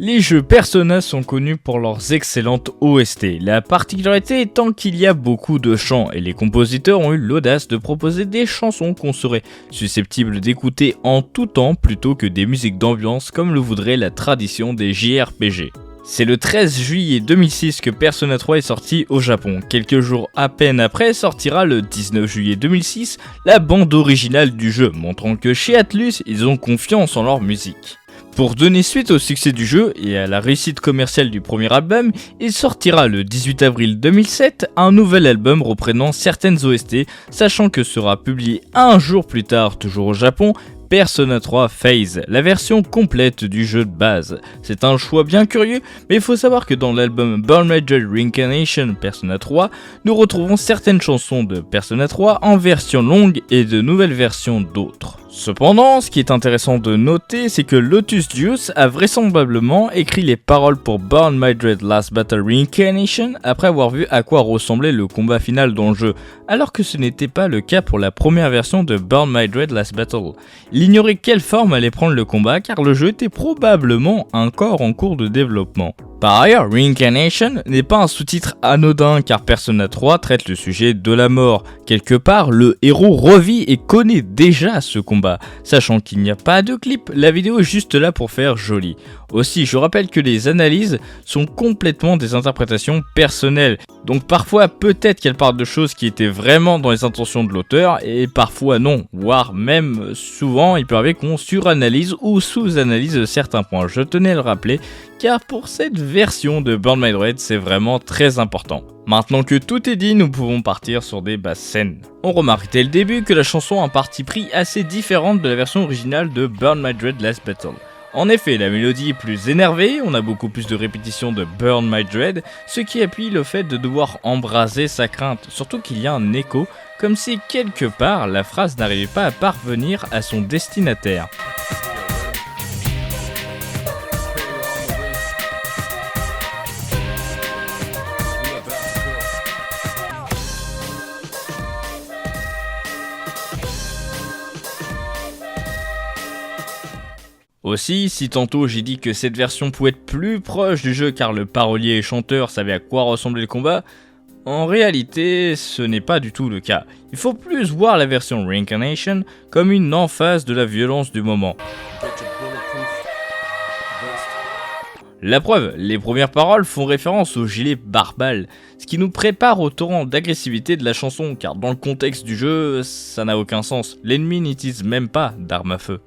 Les jeux Persona sont connus pour leurs excellentes OST, la particularité étant qu'il y a beaucoup de chants et les compositeurs ont eu l'audace de proposer des chansons qu'on serait susceptible d'écouter en tout temps plutôt que des musiques d'ambiance comme le voudrait la tradition des JRPG. C'est le 13 juillet 2006 que Persona 3 est sorti au Japon. Quelques jours à peine après sortira le 19 juillet 2006 la bande originale du jeu, montrant que chez Atlus ils ont confiance en leur musique. Pour donner suite au succès du jeu et à la réussite commerciale du premier album, il sortira le 18 avril 2007 un nouvel album reprenant certaines OST, sachant que sera publié un jour plus tard, toujours au Japon, Persona 3 Phase, la version complète du jeu de base. C'est un choix bien curieux, mais il faut savoir que dans l'album Burn My Dread Reincarnation Persona 3, nous retrouvons certaines chansons de Persona 3 en version longue et de nouvelles versions d'autres. Cependant, ce qui est intéressant de noter, c'est que Lotus Juice a vraisemblablement écrit les paroles pour Burn My Dread Last Battle Reincarnation après avoir vu à quoi ressemblait le combat final dans le jeu, alors que ce n'était pas le cas pour la première version de Burn My Dread Last Battle. Il ignorait quelle forme allait prendre le combat car le jeu était probablement encore en cours de développement. Par ailleurs, Reincarnation n'est pas un sous-titre anodin car Persona 3 traite le sujet de la mort. Quelque part, le héros revit et connaît déjà ce combat. Sachant qu'il n'y a pas de clip, la vidéo est juste là pour faire joli. Aussi, je rappelle que les analyses sont complètement des interprétations personnelles. Donc parfois, peut-être qu'elles parlent de choses qui étaient vraiment dans les intentions de l'auteur et parfois non. Voire même, souvent, il peut arriver qu'on suranalyse ou sous-analyse certains points. Je tenais à le rappeler car pour cette version de Burn My Dread, c'est vraiment très important. Maintenant que tout est dit, nous pouvons partir sur des basses scènes. On remarque dès le début que la chanson a un parti pris assez différente de la version originale de Burn My Dread Last Battle. En effet, la mélodie est plus énervée, on a beaucoup plus de répétitions de Burn My Dread, ce qui appuie le fait de devoir embraser sa crainte, surtout qu'il y a un écho, comme si quelque part la phrase n'arrivait pas à parvenir à son destinataire. Aussi, si tantôt j'ai dit que cette version pouvait être plus proche du jeu car le parolier et chanteur savait à quoi ressemblait le combat, en réalité ce n'est pas du tout le cas. Il faut plus voir la version Reincarnation comme une emphase de la violence du moment. La preuve, les premières paroles font référence au gilet Barbal, ce qui nous prépare au torrent d'agressivité de la chanson car dans le contexte du jeu, ça n'a aucun sens. L'ennemi n'utilise même pas d'arme à feu.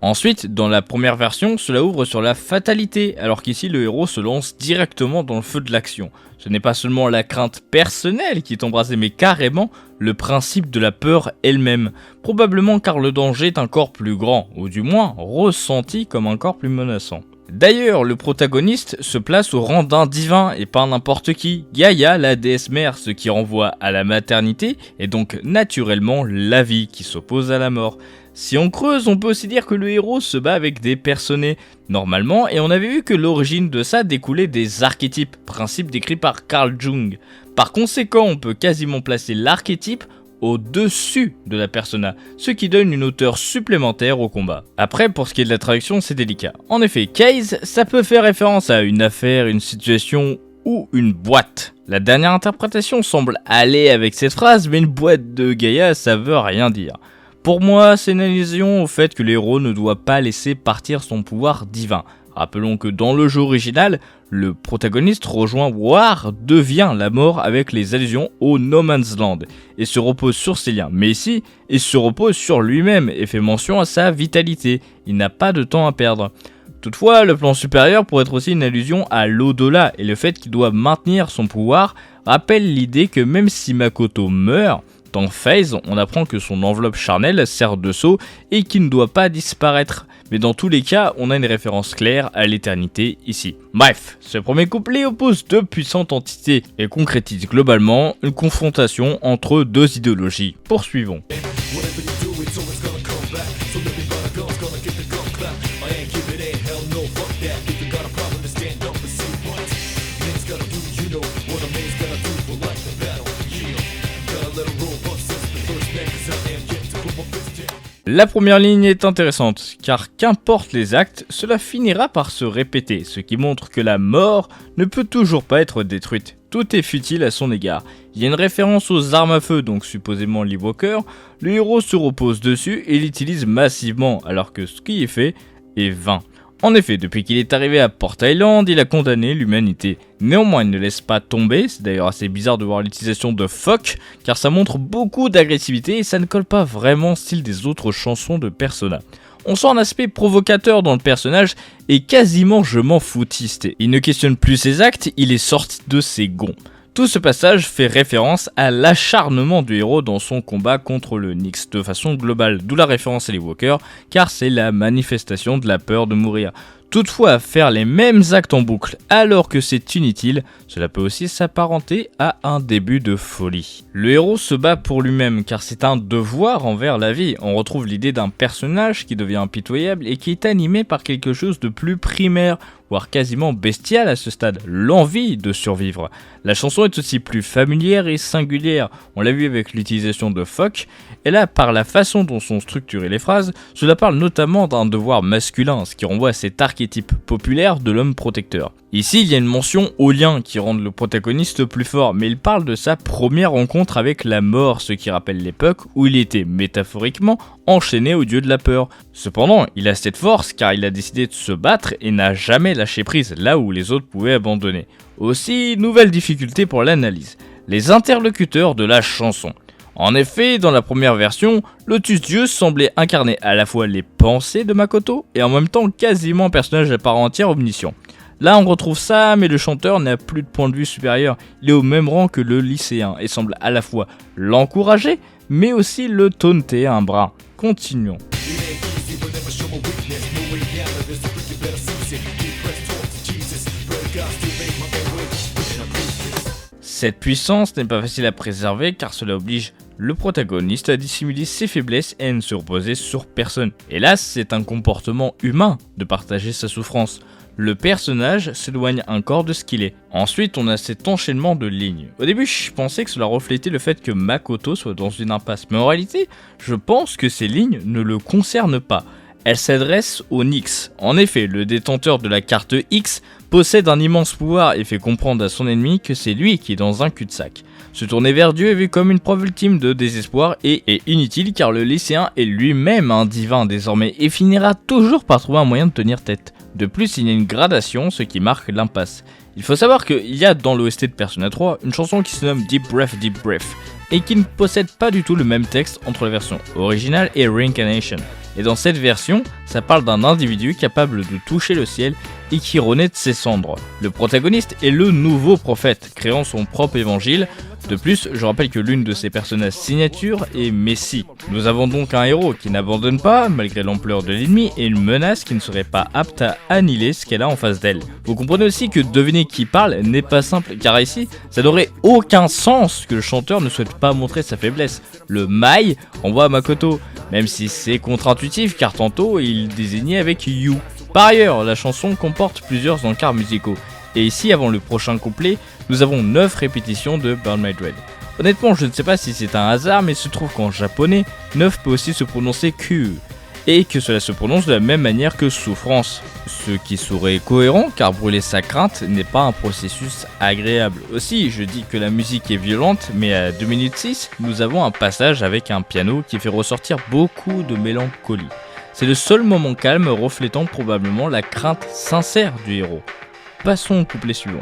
Ensuite, dans la première version, cela ouvre sur la fatalité, alors qu'ici le héros se lance directement dans le feu de l'action. Ce n'est pas seulement la crainte personnelle qui est embrasée, mais carrément le principe de la peur elle-même. Probablement car le danger est encore plus grand, ou du moins ressenti comme encore plus menaçant. D'ailleurs, le protagoniste se place au rang d'un divin et pas n'importe qui, Gaïa, la déesse mère, ce qui renvoie à la maternité et donc naturellement la vie qui s'oppose à la mort. Si on creuse, on peut aussi dire que le héros se bat avec des personnages normalement et on avait vu que l'origine de ça découlait des archétypes, principe décrit par Carl Jung. Par conséquent, on peut quasiment placer l'archétype au-dessus de la persona, ce qui donne une hauteur supplémentaire au combat. Après, pour ce qui est de la traduction, c'est délicat. En effet, case, ça peut faire référence à une affaire, une situation ou une boîte. La dernière interprétation semble aller avec cette phrase, mais une boîte de Gaïa, ça veut rien dire. Pour moi, c'est une allusion au fait que le héros ne doit pas laisser partir son pouvoir divin. Rappelons que dans le jeu original, le protagoniste rejoint War devient la mort avec les allusions au No Man's Land et se repose sur ses liens. Mais ici, il se repose sur lui-même et fait mention à sa vitalité. Il n'a pas de temps à perdre. Toutefois, le plan supérieur pourrait être aussi une allusion à l'au-delà et le fait qu'il doit maintenir son pouvoir rappelle l'idée que même si Makoto meurt, dans Phase, on apprend que son enveloppe charnelle sert de sceau et qu'il ne doit pas disparaître. Mais dans tous les cas, on a une référence claire à l'éternité ici. Bref, ce premier couplet oppose deux puissantes entités et concrétise globalement une confrontation entre deux idéologies. Poursuivons. La première ligne est intéressante, car qu'importe les actes, cela finira par se répéter, ce qui montre que la mort ne peut toujours pas être détruite. Tout est futile à son égard. Il y a une référence aux armes à feu, donc supposément Lee Walker. Le héros se repose dessus et l'utilise massivement, alors que ce qui est fait est vain. En effet, depuis qu'il est arrivé à Port Island, il a condamné l'humanité. Néanmoins, il ne laisse pas tomber, c'est d'ailleurs assez bizarre de voir l'utilisation de fuck, car ça montre beaucoup d'agressivité et ça ne colle pas vraiment au style des autres chansons de Persona. On sent un aspect provocateur dans le personnage et quasiment je m'en foutiste. Il ne questionne plus ses actes, il est sorti de ses gonds. Tout ce passage fait référence à l'acharnement du héros dans son combat contre le Nyx de façon globale, d'où la référence à Lee Walker, car c'est la manifestation de la peur de mourir. Toutefois, faire les mêmes actes en boucle alors que c'est inutile, cela peut aussi s'apparenter à un début de folie. Le héros se bat pour lui-même car c'est un devoir envers la vie. On retrouve l'idée d'un personnage qui devient impitoyable et qui est animé par quelque chose de plus primaire, voire quasiment bestial à ce stade, l'envie de survivre. La chanson est aussi plus familière et singulière, on l'a vu avec l'utilisation de fuck, et là par la façon dont sont structurées les phrases, cela parle notamment d'un devoir masculin, ce qui renvoie à cet archétype populaire de l'homme protecteur. Ici, il y a une mention aux liens qui rendent le protagoniste plus fort, mais il parle de sa première rencontre avec la mort, ce qui rappelle l'époque où il était métaphoriquement enchaîné au dieu de la peur. Cependant, il a cette force car il a décidé de se battre et n'a jamais lâché prise là où les autres pouvaient abandonner. Aussi, nouvelle difficulté pour l'analyse, les interlocuteurs de la chanson. En effet, dans la première version, Lotus Dieu semblait incarner à la fois les pensées de Makoto et en même temps quasiment un personnage à part entière omniscient. Là on retrouve ça, mais le chanteur n'a plus de point de vue supérieur, il est au même rang que le lycéen et semble à la fois l'encourager, mais aussi le taunter un brin. Continuons. Cette puissance n'est pas facile à préserver car cela oblige le protagoniste à dissimuler ses faiblesses et à ne se reposer sur personne. Hélas, c'est un comportement humain de partager sa souffrance. Le personnage s'éloigne encore de ce qu'il est. Ensuite, on a cet enchaînement de lignes. Au début, je pensais que cela reflétait le fait que Makoto soit dans une impasse, mais en réalité, je pense que ces lignes ne le concernent pas. Elles s'adressent au Nyx. En effet, le détenteur de la carte X possède un immense pouvoir et fait comprendre à son ennemi que c'est lui qui est dans un cul-de-sac. Se tourner vers Dieu est vu comme une preuve ultime de désespoir et est inutile car le lycéen est lui-même un divin désormais et finira toujours par trouver un moyen de tenir tête. De plus, il y a une gradation, ce qui marque l'impasse. Il faut savoir qu'il y a dans l'OST de Persona 3 une chanson qui se nomme Deep Breath et qui ne possède pas du tout le même texte entre la version originale et Reincarnation. Et dans cette version, ça parle d'un individu capable de toucher le ciel et qui renaît de ses cendres. Le protagoniste est le nouveau prophète, créant son propre évangile. De plus, je rappelle que l'une de ses personnages signature est Messie. Nous avons donc un héros qui n'abandonne pas, malgré l'ampleur de l'ennemi, et une menace qui ne serait pas apte à annihiler ce qu'elle a en face d'elle. Vous comprenez aussi que deviner qui parle n'est pas simple, car ici, ça n'aurait aucun sens que le chanteur ne souhaite pas montrer sa faiblesse. Le Mai renvoie à Makoto, même si c'est contre-intuitif, car tantôt il désignait avec You. Par ailleurs, la chanson comporte plusieurs encarts musicaux, et ici, avant le prochain couplet, nous avons 9 répétitions de Burn My Dread. Honnêtement, je ne sais pas si c'est un hasard, mais il se trouve qu'en japonais, 9 peut aussi se prononcer Q, et que cela se prononce de la même manière que souffrance, ce qui serait cohérent car brûler sa crainte n'est pas un processus agréable. Aussi, je dis que la musique est violente, mais à 2 minutes 6, nous avons un passage avec un piano qui fait ressortir beaucoup de mélancolie. C'est le seul moment calme reflétant probablement la crainte sincère du héros. Passons au couplet suivant.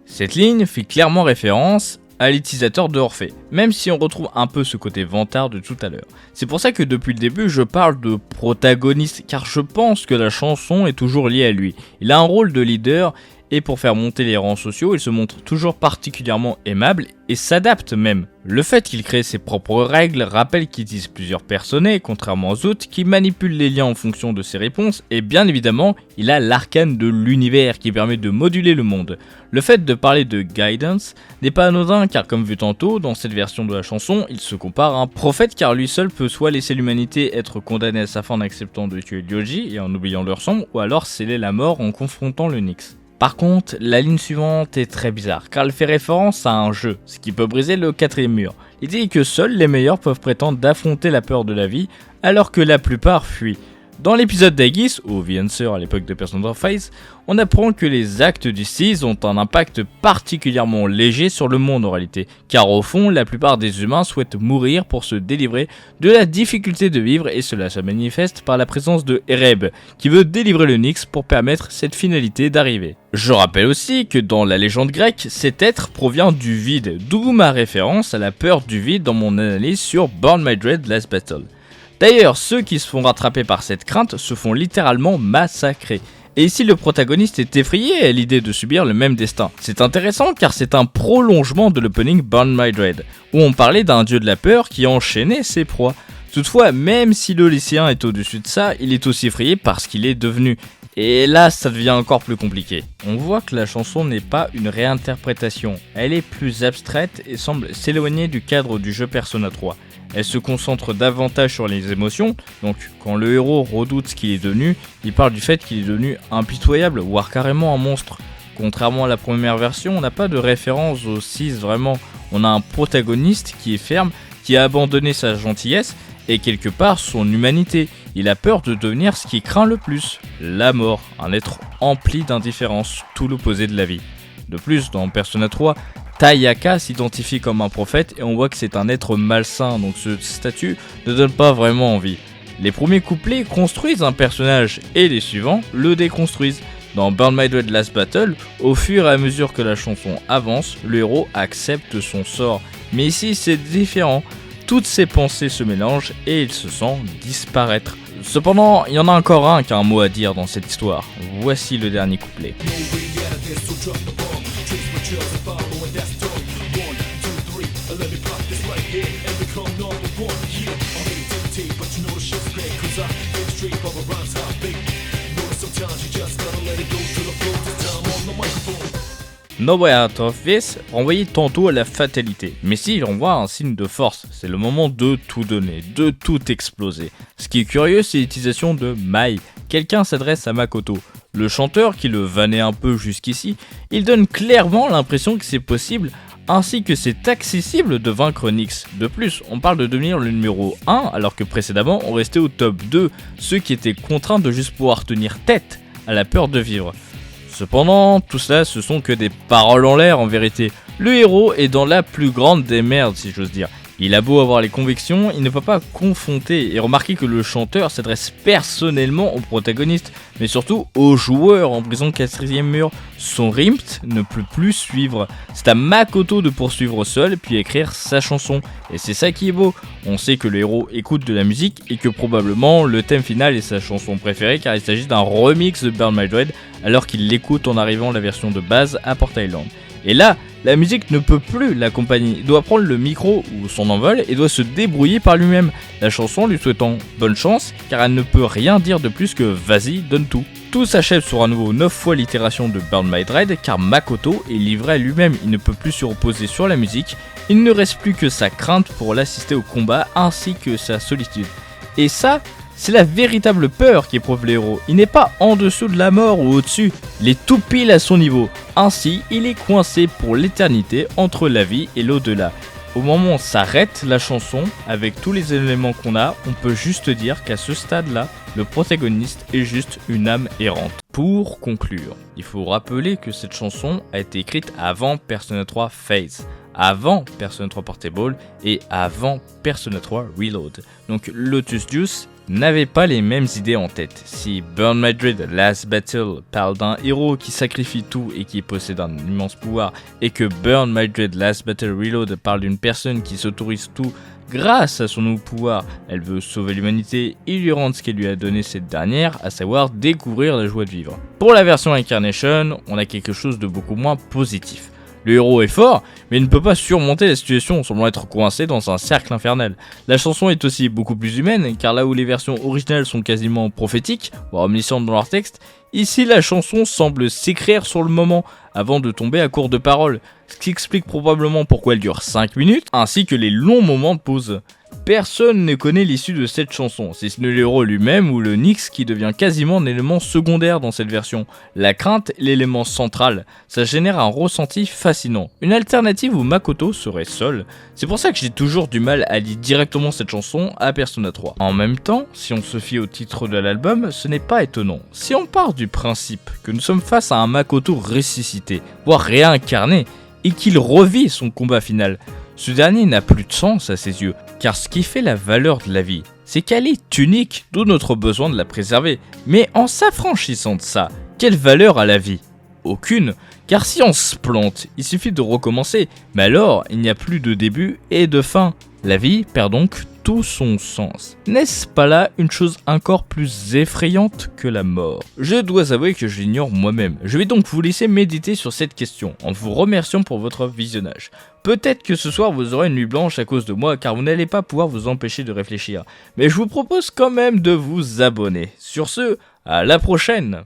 Cette ligne fait clairement référence à l'utilisateur de Orphée, même si on retrouve un peu ce côté vantard de tout à l'heure. C'est pour ça que depuis le début je parle de protagoniste, car je pense que la chanson est toujours liée à lui. Il a un rôle de leader et pour faire monter les rangs sociaux, il se montre toujours particulièrement aimable et s'adapte même. Le fait qu'il crée ses propres règles rappelle qu'il utilise plusieurs personnages, contrairement aux autres, qui manipulent les liens en fonction de ses réponses, et bien évidemment, il a l'arcane de l'univers qui permet de moduler le monde. Le fait de parler de guidance n'est pas anodin car comme vu tantôt, dans cette version de la chanson, il se compare à un prophète car lui seul peut soit laisser l'humanité être condamnée à sa fin en acceptant de tuer Yoji et en oubliant leur sang, ou alors sceller la mort en confrontant le Nyx. Par contre, la ligne suivante est très bizarre, car elle fait référence à un jeu, ce qui peut briser le quatrième mur. L'idée est que seuls les meilleurs peuvent prétendre d'affronter la peur de la vie, alors que la plupart fuient. Dans l'épisode d'Aegis, ou The Answer à l'époque de Persona 5, on apprend que les actes du Seas ont un impact particulièrement léger sur le monde en réalité, car au fond, la plupart des humains souhaitent mourir pour se délivrer de la difficulté de vivre et cela se manifeste par la présence de Ereb, qui veut délivrer le Nyx pour permettre cette finalité d'arriver. Je rappelle aussi que dans la légende grecque, cet être provient du vide, d'où ma référence à la peur du vide dans mon analyse sur Burn My Dread Last Battle. D'ailleurs, ceux qui se font rattraper par cette crainte se font littéralement massacrer. Et ici le protagoniste est effrayé à l'idée de subir le même destin. C'est intéressant car c'est un prolongement de l'opening Burn My Dread, où on parlait d'un dieu de la peur qui enchaînait ses proies. Toutefois, même si le lycéen est au-dessus de ça, il est aussi effrayé parce qu'il est devenu. Et là, ça devient encore plus compliqué. On voit que la chanson n'est pas une réinterprétation, elle est plus abstraite et semble s'éloigner du cadre du jeu Persona 3. Elle se concentre davantage sur les émotions, donc quand le héros redoute ce qu'il est devenu, il parle du fait qu'il est devenu impitoyable, voire carrément un monstre. Contrairement à la première version, on n'a pas de référence au 6 vraiment, on a un protagoniste qui est ferme, qui a abandonné sa gentillesse et quelque part son humanité. Il a peur de devenir ce qu'il craint le plus, la mort, un être empli d'indifférence, tout l'opposé de la vie. De plus, dans Persona 3, Tayaka s'identifie comme un prophète et on voit que c'est un être malsain, donc ce statut ne donne pas vraiment envie. Les premiers couplets construisent un personnage et les suivants le déconstruisent. Dans Burn My Dread Last Battle, au fur et à mesure que la chanson avance, le héros accepte son sort. Mais ici c'est différent, toutes ses pensées se mélangent et il se sent disparaître. Cependant, il y en a encore un qui a un mot à dire dans cette histoire. Voici le dernier couplet. No Way Out of This renvoyait tantôt à la fatalité, mais si il renvoie un signe de force, c'est le moment de tout donner, de tout exploser. Ce qui est curieux, c'est l'utilisation de Mai. Quelqu'un s'adresse à Makoto. Le chanteur, qui le vannait un peu jusqu'ici, il donne clairement l'impression que c'est possible, ainsi que c'est accessible de vaincre Nyx. De plus, on parle de devenir le numéro 1, alors que précédemment on restait au top 2, ceux qui étaient contraints de juste pouvoir tenir tête à la peur de vivre. Cependant, tout cela ce sont que des paroles en l'air en vérité. Le héros est dans la plus grande des merdes si j'ose dire. Il a beau avoir les convictions, il ne peut pas confronter et remarquer que le chanteur s'adresse personnellement au protagoniste, mais surtout aux joueurs en brisant le quatrième mur. Son Rimpt ne peut plus suivre. C'est à Makoto de poursuivre seul puis écrire sa chanson. Et c'est ça qui est beau. On sait que le héros écoute de la musique et que probablement le thème final est sa chanson préférée car il s'agit d'un remix de Burn My Dread alors qu'il l'écoute en arrivant à la version de base à Port Island. Et là, la musique ne peut plus l'accompagner, il doit prendre le micro ou son envol et doit se débrouiller par lui-même, la chanson lui souhaitant bonne chance car elle ne peut rien dire de plus que vas-y, donne tout. Tout s'achève sur à nouveau 9 fois l'itération de Burn My Dread car Makoto est livré à lui-même, il ne peut plus se reposer sur la musique, il ne reste plus que sa crainte pour l'assister au combat ainsi que sa solitude. Et ça, c'est la véritable peur qu'éprouve l'héros. Il n'est pas en dessous de la mort ou au-dessus, il est tout pile à son niveau. Ainsi, il est coincé pour l'éternité entre la vie et l'au-delà. Au moment où s'arrête la chanson, avec tous les éléments qu'on a, on peut juste dire qu'à ce stade-là, le protagoniste est juste une âme errante. Pour conclure, il faut rappeler que cette chanson a été écrite avant Persona 3 Phase, avant Persona 3 Portable et avant Persona 3 Reload. Donc Lotus Juice n'avait pas les mêmes idées en tête. Si Burn My Dread Last Battle parle d'un héros qui sacrifie tout et qui possède un immense pouvoir, et que Burn My Dread Last Battle Reload parle d'une personne qui s'autorise tout Grâce à son nouveau pouvoir, elle veut sauver l'humanité et lui rendre ce qu'elle lui a donné cette dernière, à savoir découvrir la joie de vivre. Pour la version Incarnation, on a quelque chose de beaucoup moins positif. Le héros est fort, mais il ne peut pas surmonter la situation, semblant être coincé dans un cercle infernal. La chanson est aussi beaucoup plus humaine, car là où les versions originales sont quasiment prophétiques, voire omniscientes dans leur texte, ici la chanson semble s'écrire sur le moment, avant de tomber à court de paroles, ce qui explique probablement pourquoi elle dure 5 minutes, ainsi que les longs moments de pause. Personne ne connaît l'issue de cette chanson, si ce n'est le héros lui-même ou le Nyx qui devient quasiment un élément secondaire dans cette version. La crainte est l'élément central, ça génère un ressenti fascinant. Une alternative où Makoto serait seul, c'est pour ça que j'ai toujours du mal à lier directement cette chanson à Persona 3. En même temps, si on se fie au titre de l'album, ce n'est pas étonnant. Si on part du principe que nous sommes face à un Makoto ressuscité, voire réincarné, et qu'il revit son combat final, ce dernier n'a plus de sens à ses yeux, car ce qui fait la valeur de la vie, c'est qu'elle est unique, d'où notre besoin de la préserver. Mais en s'affranchissant de ça, quelle valeur a la vie? Aucune, car si on se plante, il suffit de recommencer, mais alors il n'y a plus de début et de fin. La vie perd donc tout son sens. N'est-ce pas là une chose encore plus effrayante que la mort? Je dois avouer que je l'ignore moi-même. Je vais donc vous laisser méditer sur cette question, en vous remerciant pour votre visionnage. Peut-être que ce soir vous aurez une nuit blanche à cause de moi, car vous n'allez pas pouvoir vous empêcher de réfléchir. Mais je vous propose quand même de vous abonner. Sur ce, à la prochaine!